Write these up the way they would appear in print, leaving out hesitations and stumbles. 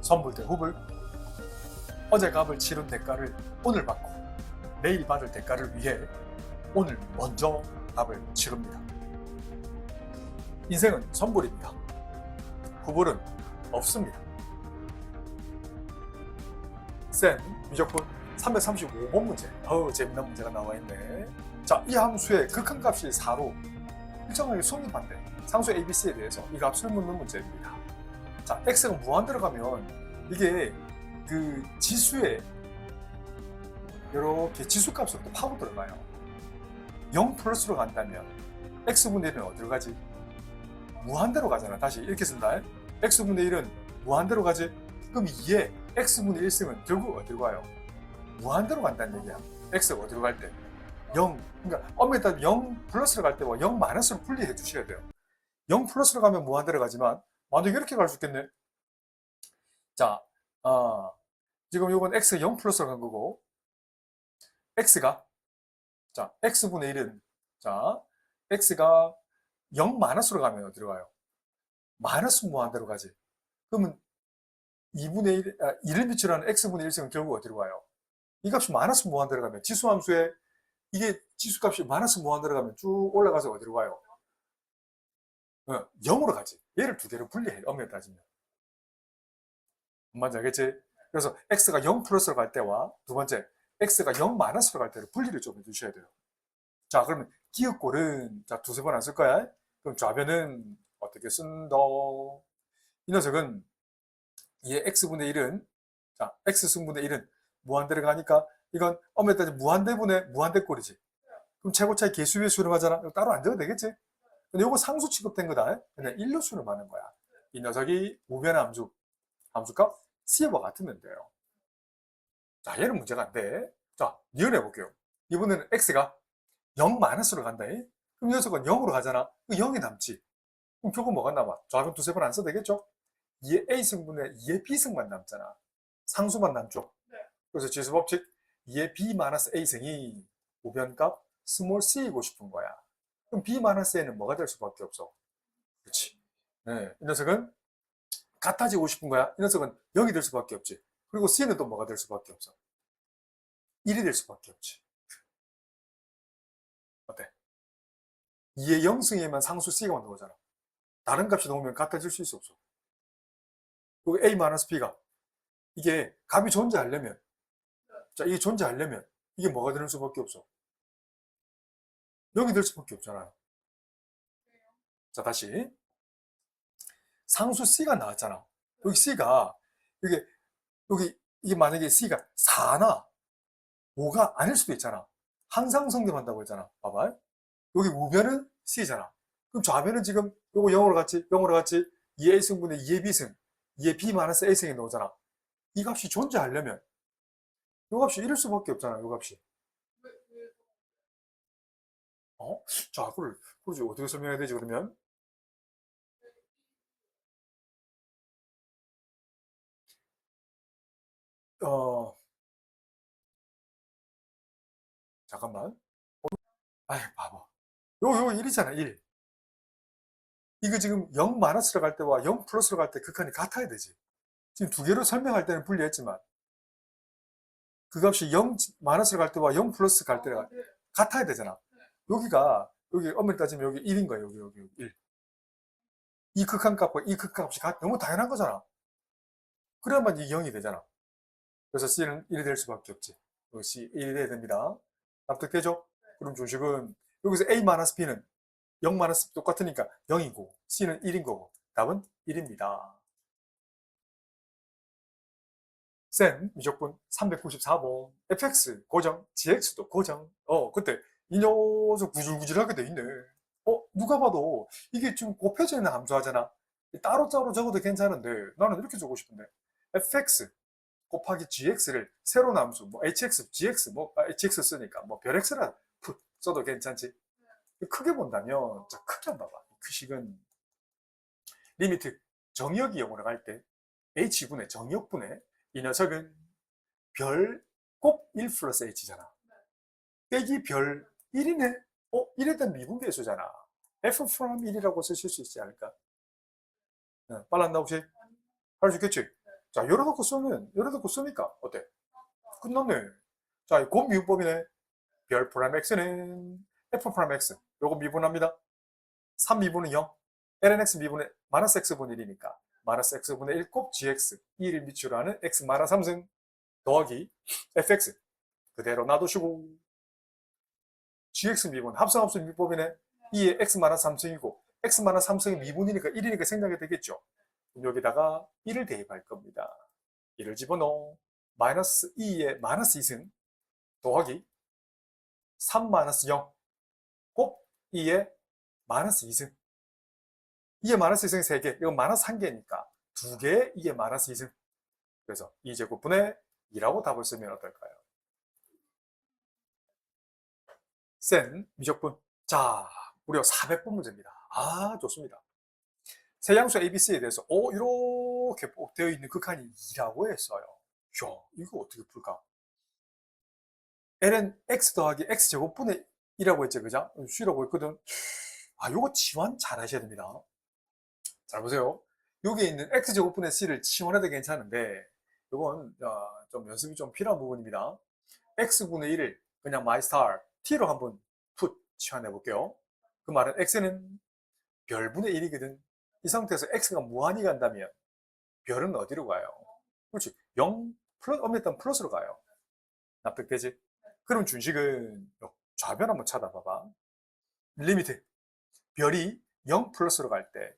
선불 대 후불. 어제 값을 치른 대가를 오늘 받고 내일 받을 대가를 위해 오늘 먼저 값을 치릅니다. 인생은 선불입니다. 후불은 없습니다. 센 미적분 335번 문제. 재미난 문제가 나와 있네. 자, 이 함수의 극한값이 4로 일정하게 성립한대. 상수 ABC에 대해서 이 값을 묻는 문제입니다. 자, x가 무한대로 가면 이게 그 지수에 이렇게 지수값으로 또 파고 들어가요. 0 플러스로 간다면 x분의 1은 어디로 가지? 무한대로 가잖아. 다시 이렇게 쓴다. x분의 1은 무한대로 가지? 그럼 2에 x분의 1승은 결국 어디로 가요? 무한대로 간다는 얘기야. x가 어디로 갈 때? 0. 그러니까 엄밀히 따지면 0 플러스로 갈 때와 0 마이너스로 분리해 주셔야 돼요. 0 플러스로 가면 무한대로 가지만 만약에 이렇게 갈 수 있겠네. 자, 지금 이건 x가 0 플러스로 간 거고 x가 자 x분의 1은 자 x가 0 마이너스로 가면 어디로 가요? 마이너스 무한대로 가지. 그러면 1을 미치라는 x분의 1승은 결국 어디로 가요? 이 값이 마이너스 무한대로 가면 지수함수에 이게 지수값이 마이너스 무한대로 가면 쭉 올라가서 어디로 가요? 0으로 가지. 얘를 두 개로 분리해. 엄밀히 따지면. 뭔지 알겠지? 그래서 x가 0 플러스로 갈 때와 두 번째 x가 0 마이너스로 갈 때를 분리를 좀 해주셔야 돼요. 자, 그러면 기억골은 자 두세 번 안 쓸 거야. 그럼 좌변은 어떻게 쓴다? 이 녀석은 얘 x분의 1은 자 x승분의 1은 무한대로 가니까 이건 엄밀히 따지면 무한대분의 무한대꼴이지. 그럼 최고차의 개수비에 수렴하잖아. 이거 따로 안 적어도 되겠지? 근데 이거 상수 취급된 거다. 그냥 1로 수렴하는 거야. 이 녀석이 우변의 함수값 C와 같으면 돼요. 자, 얘는 문제가 안 돼. 자, 이연해 볼게요. 이번에는 x가 0 마이너스로 간다. 그럼 이 녀석은 0으로 가잖아. 0이 남지. 그럼 결국 뭐가 남아? 좌변 두세 번 안 써도 되겠죠? 2의 A승분의 2의 B승만 남잖아. 상수만 남죠. 그래서 지수법칙 2의 B 마이너스 A승이 우변값 스몰 c이고 싶은 거야. 그럼 B 마이너스 A는 뭐가 될 수밖에 없어? 그렇지. 네, 이 녀석은 같아지고 싶은 거야. 이 녀석은 0이 될 수밖에 없지. 그리고 C는 또 뭐가 될 수밖에 없어? 1이 될 수밖에 없지. 어때? 2의 0승에만 상수 C가 나오잖아. 다른 값이 나오면 같아질 수 있어 없어? 그리고 A-B가 이게 값이 존재하려면 자 이게 존재하려면 이게 뭐가 되는 수밖에 없어? 0이 될 수밖에 없잖아요. 자 다시 상수 C가 나왔잖아. 여기 C가 여기 만약에 C가 4나 5가 아닐 수도 있잖아. 항상 성립한다고 했잖아. 봐봐. 여기 우변은 C잖아. 그럼 좌변은 지금 요거 0으로 갔지 2A 승분의 2A B승 2A B 마이너스 A승이 나오잖아. 이 값이 존재하려면 이 값이 이럴 수밖에 없잖아. 이 값이. 자, 그걸 어떻게 설명해야 되지 그러면? 잠깐만. 아이, 봐봐. 요 1이잖아, 1. 이거 지금 0 마이너스로 갈 때와 0 플러스로 갈 때 극한이 같아야 되지. 지금 두 개로 설명할 때는 분리했지만 그 값이 0 마이너스로 갈 때와 0 플러스 갈 때가 같아야 되잖아. 여기 엄밀히 따지면 여기 1인 거야. 여기 1. 이 극한값과 이 극한값이 너무 당연한 거잖아. 그래야만 이 0이 되잖아. 그래서 C는 1이 될 수밖에 없지. 여기 C 1이 돼야 됩니다. 납득되죠? 그럼 주식은 여기서 A-B는 0-B 똑같으니까 0이고 C는 1인 거고 답은 1입니다. 쌤 미적분 394번 fx 고정, gx도 고정. 그때 이 녀석 구질구질하게 돼 있네. 누가 봐도 이게 지금 곱해져 있는 함수하잖아. 따로따로 적어도 괜찮은데 나는 이렇게 적고 싶은데 fx 곱하기 gx를 새로운 함수 뭐 hx, gx hx 쓰니까 뭐 별 x라 써도 괜찮지. 크게 본다면 자 크게 한번 봐봐. 그 식은 리미트 정의역 이용으로 갈 때 h분의 정의역분의 이 녀석은 별 곱 1 플러스 h잖아. 빼기 별 1이네. 1에 대한 미분계수잖아. f from 1이라고 쓰실 수 있지 않을까? 빨랐나 혹시? 할 수 있겠지? 자, 열어놓고 쓰니까 어때? 끝났네. 자, 곧 미분법이네. 별 프라임 x는 f 프라임 x. 요거 미분합니다. 3미분은 0. lnx 미분은 마이너스 x분의 1이니까 마이너스 x분의 1 곱 gx 2를 미치로 하는 x 마이너스 3승 더하기 fx 그대로 놔두시고 gx 미분 합성함수 미분법이네. 2에 x 마이너스 3승이고 x 마이너스 3승이 미분이니까 1이니까 생략이 되겠죠. 여기다가 1을 대입할 겁니다. 1을 집어넣어 마이너스 2에 마이너스 2승 더하기 3 마이너스 0 곱 2에 마이너스 2승 2에 마이너스 2승 3개 이건 마이너스 1개니까 2개에 2에 마이너스 2승 그래서 2제곱분의 2라고 답을 쓰면 어떨까요? 센 미적분 자 무려 400번 문제입니다. 아 좋습니다. 세양수 ABC에 대해서 이렇게 되어 있는 극한이 2라고 했어요. 야 이거 어떻게 풀까? ln x 더하기 x제곱분의 2라고 했죠 그죠? C라고 했거든. 아 요거 치환 잘 하셔야 됩니다. 잘 보세요. 여기에 있는 x제곱분의 c를 치환해도 괜찮은데 이건 좀 연습이 좀 필요한 부분입니다. x분의 1을 그냥 my star t로 한번 치환해 볼게요. 그 말은 x는 별분의 1이거든. 이 상태에서 x가 무한히 간다면 별은 어디로 가요? 그렇지. 0 플러스 엄했던 플러스로 가요. 납득되지? 그럼 준식은 좌변 한번 찾아봐봐. 리미트 별이 0 플러스로 갈 때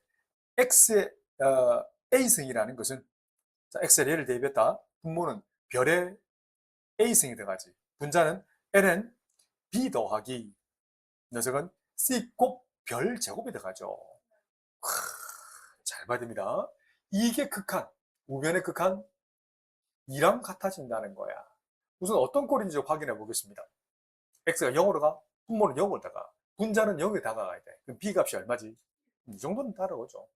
x의 a승이라는 것은 자, x의 얘를 대입했다. 분모는 별의 a승이 들어가지. 분자는 ln b 더하기 녀석은 c 곱 별 제곱이 들어가죠. 잘 봐야 됩니다. 이게 극한, 우변의 극한 2랑 같아진다는 거야. 우선 어떤 꼴인지 확인해 보겠습니다. x가 0으로 가, 분모는 0으로 다가, 분자는 0에 다가가야 돼. 그럼 b 값이 얼마지? 이 정도는 따라오죠.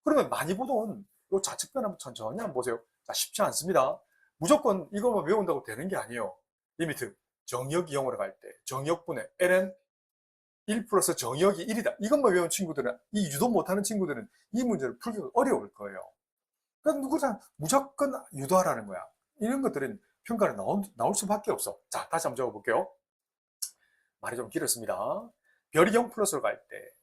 그러면 많이 보던 이 좌측변 한번 천천히 한번 보세요. 자, 쉽지 않습니다. 무조건 이것만 외운다고 되는 게 아니에요. 리미트 정역이 0으로 갈 때 정역분의 ln 1 플러스 정역이 1이다. 이것만 외운 친구들은 이 유도 못하는 친구들은 이 문제를 풀기가 어려울 거예요. 그러니까 누구나 무조건 유도하라는 거야. 이런 것들은 평가에 나올 수밖에 없어. 자, 다시 한번 적어볼게요. 말이 좀 길었습니다. 별이 0 플러스로 갈 때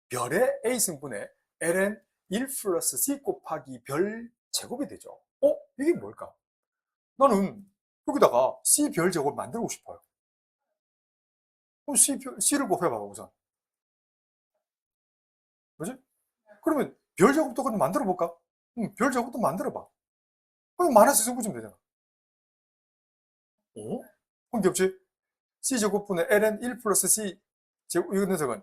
별의 a승분의 ln 1 플러스 c 곱하기 별 제곱이 되죠. 이게 뭘까? 나는 여기다가 c 별 제곱을 만들고 싶어요. 그럼 c를 곱해봐봐 우선. 그지? 그러면 별 제곱도 그냥 만들어 볼까? 별 제곱도 만들어 봐. 그럼 마이너스 승부점 되잖아. 그럼 겹치? c 제곱분의 ln 1 플러스 c 제곱 이 녀석은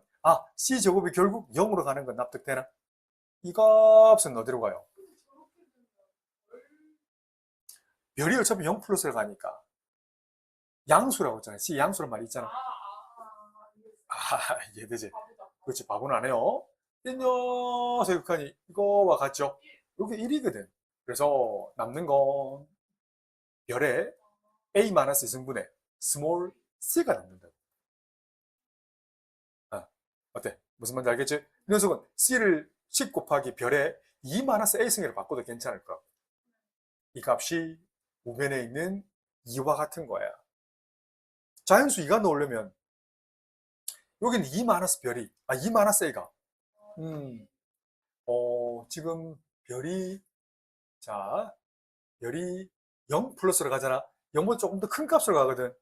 c 제곱이 결국 0으로 가는 건 납득되나? 이 값은 어디로 가요? 별이 어차피 0 플러스를 가니까 양수라고 했잖아요. c 양수란 말이 있잖아. 이해되지? 그렇지, 바보는 안 해요. 이 녀석의 극한이 이거와 같죠? 이게 1이거든. 그래서 남는 건 별의 a-2승분의 스몰 c가 남는다. 어때? 무슨 말인지 알겠지? 이 녀석은 c를 10 곱하기 별의 2-a승으로 바꿔도 괜찮을 거야. 이 값이 우변에 있는 2와 같은 거야. 자연수 2가 넣으려면 여기는 2 마이너스 별이 2 마이너스 a가 지금 별이 별이 0 플러스로 가잖아. 0보다 조금 더 큰 값으로 가거든.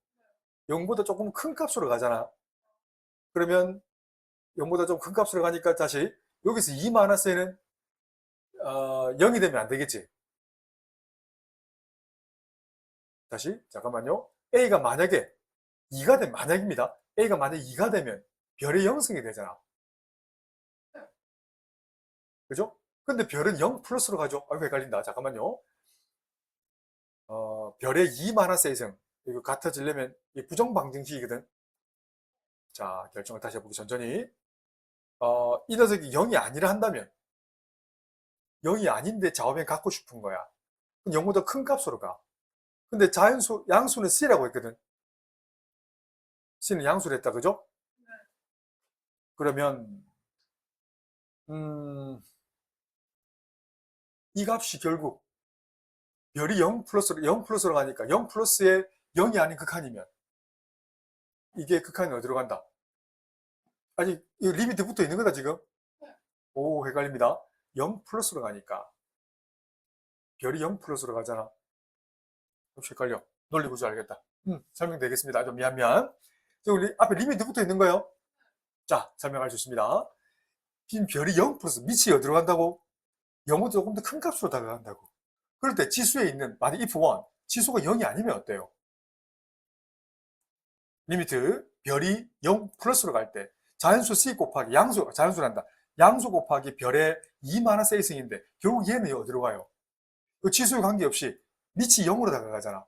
0보다 조금 큰 값으로 가잖아. 그러면 0보다 좀 큰 값으로 가니까 다시 여기서 2 마이너스 a는 0이 되면 안 되겠지. 다시 잠깐만요. a가 만약에 2가 되면 만약입니다. a가 만약에 2가 되면 별의 0승이 되잖아. 그죠? 근데 별은 0 플러스로 가죠. 아이고 헷갈린다. 잠깐만요. 별의 2 마이너스 a승 이거 같아지려면 이 부정 방정식이거든. 자, 결정을 다시 해보기 천천히. 이 녀석이 0이 아니라 한다면 0이 아닌데 좌우변 갖고 싶은 거야. 그럼 0보다 큰 값으로 가. 근데 양수는 c라고 했거든. c는 양수를 했다, 그죠? 그러면 이 값이 결국 별이 0 플러스로 가니까 0 플러스에 0이 아닌 극한이면 이게 극한이 어디로 간다? 아직 이 리미트 붙어 있는 거다 지금? 오, 헷갈립니다. 0 플러스로 가니까 별이 0 플러스로 가잖아. 혹시 헷갈려? 논리 구조 알겠다. 설명되겠습니다. 좀 미안. 우리 앞에 리미트 붙어 있는 거예요. 자, 설명할 수 있습니다. 빈 별이 0 플러스 밑이 어디로 간다고? 0보다 조금 더 큰 값으로 다가간다고. 그럴 때 지수에 있는 만약 if 1 지수가 0이 아니면 어때요? 리미트 별이 0 플러스로 갈 때 자연수 c 곱하기 자연수란다. 양수 곱하기 별의 2 마이너스 a승인데 결국 얘는 어디로 가요? 그 지수에 관계없이 밑이 0으로 다가가잖아.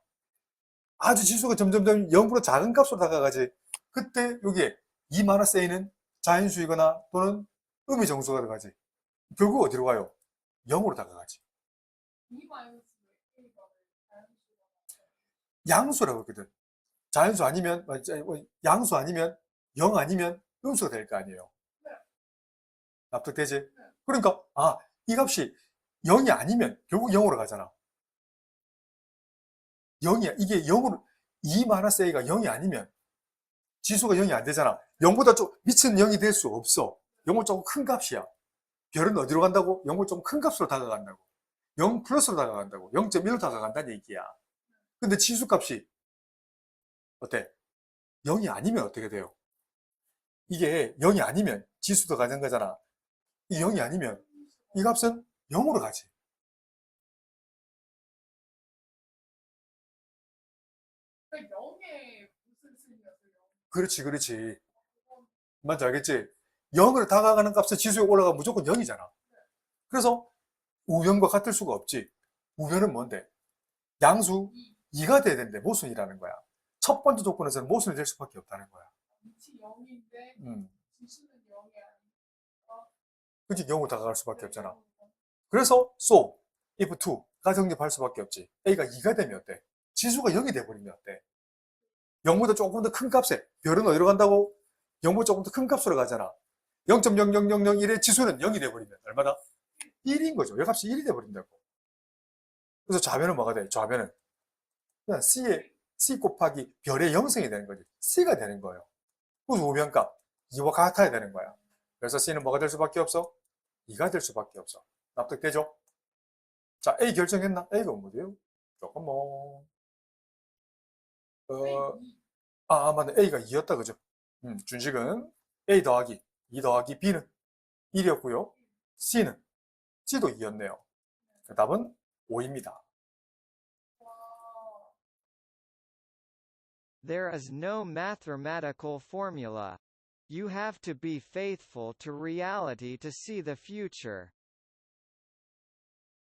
아주 지수가 점점점 0으로 작은 값으로 다가가지. 그때 여기에 2 마이너스 a는 자연수이거나 또는 음의 정수가 들어가지. 결국 어디로 가요? 0으로 다가가지. 양수라고 했거든. 자연수 아니면 양수 아니면 0 아니면 음수가 될 거 아니에요. 납득되지? 그러니까 이 값이 0이 아니면 결국 0으로 가잖아. 0이야. 이게 0으로 2 마이너스 a가 0이 아니면 지수가 0이 안 되잖아. 0보다 좀 밑은 0이 될 수 없어. 0은 조금 큰 값이야. 별은 어디로 간다고? 0을 좀 큰 값으로 다가간다고. 0 플러스로 다가간다고. 0.1로 다가간다는 얘기야. 근데 지수 값이 어때? 0이 아니면 어떻게 돼요? 이게 0이 아니면 지수도 가는 거잖아. 이 0이 아니면 이 값은 0으로 가지. 그렇지, 그렇지. 뭔지 알겠지? 0으로 다가가는 값은 지수에 올라가면 무조건 0이잖아. 그래서 우변과 같을 수가 없지. 우변은 뭔데? 양수 2가 돼야 되는데 모순이라는 거야. 첫 번째 조건에서는 모순이 될 수밖에 없다는 거야. 음. 그치, 0으로 다가갈 수밖에 없잖아. 그래서 so, if 2가 성립할 수밖에 없지. a가 2가 되면 어때? 지수가 0이 돼버리면 어때? 0보다 조금 더 큰 값에 별은 어디로 간다고? 0보다 조금 더 큰 값으로 가잖아. 0.00001의 지수는 0이 돼버리면 얼마다? 1인 거죠. 이 값이 1이 돼버린다고. 그래서 좌변은 뭐가 돼? 좌변은 그냥 C 곱하기 별의 0승이 되는 거지. C가 되는 거예요. 그래서 우변값 2와 같아야 되는 거야. 그래서 C는 뭐가 될 수밖에 없어? 2가 될 수밖에 없어. 납득되죠? 자, A 결정했나? A가 뭐예요? 조금 어, 맞네. A가 2였다, 그죠? 준식은 A 더하기 2 더하기 B는 1이었고요. C도 2였네요. 답은 5입니다. There is no mathematical formula. You have to be faithful to reality to see the future.